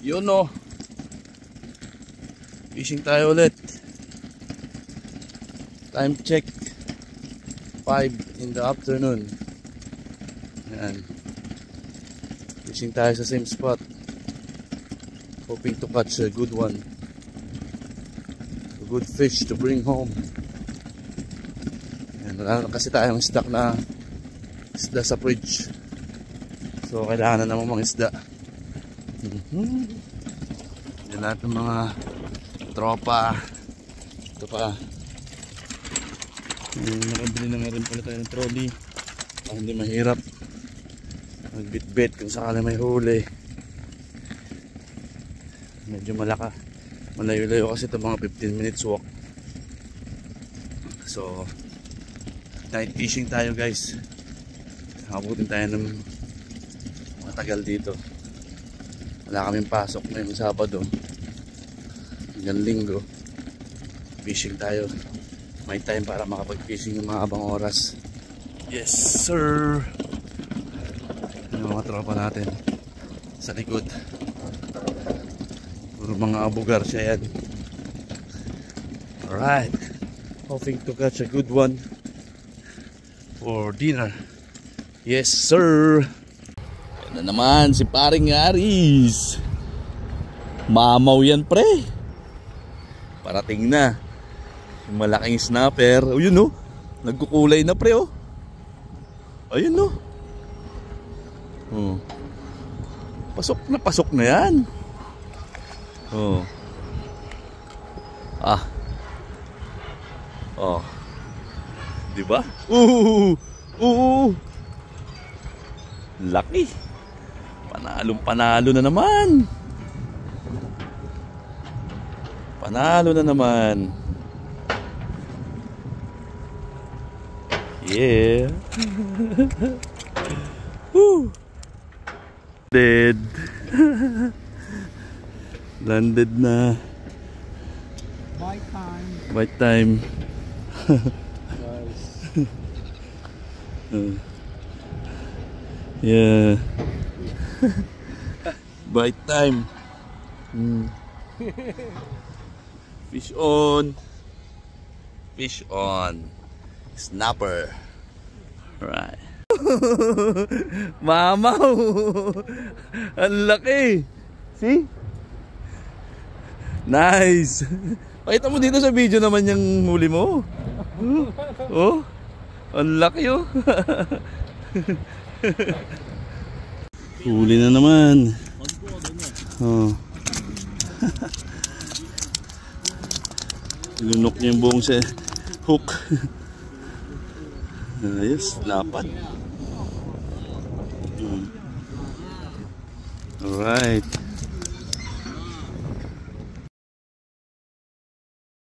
Yun o. Fishing tayo ulit. Time check 5 in the afternoon. Yan. Fishing tayo sa same spot. Hoping to catch a good one. A good fish to bring home. Yan. Wala na kasi tayong stock na isda sa fridge. So kailangan na naman mga isda. Yan lahat ng mga tropa. Ito pa. Nakabili na nga rin pala tayo ng trolley para hindi mahirap magbit-bit kung sakali may huli. Medyo malayo-layo kasi ito, mga 15 minutes walk. So night fishing tayo guys. Nakabutin tayo ng matagal dito. Wala kaming pasok ngayong Sabado hanggang Linggo. Fishing tayo. May time para makapag-fishing ng mga abang oras. Yes sir. Yung mga tropa natin sa likod. Puro mga abugar siya yan. Alright. Hoping to catch a good one for dinner. Yes sir. Yan na naman si paring Aris. Mamaw yan pre. Parating na. Yung malaking snapper. O yun o. Nagkukulay na pre o. Ayun o. Pasok na yan. Oh. Ah. Oh. Di ba? Laki. Panalo na naman. Panalo na naman. Yeah. Woo. Dead. Landed na. Bite time. Bite time. Nice. Yeah. Bite time. Fish on. Fish on. Snapper. Right. Mamaw. Ang laki. See? Nice. Pakita mo dito sa video naman yung huli mo. Oh. Ang laki oh. Huli na naman. Oh. Lunok niya yung buong sa hook. Ayos, dapat. Alright.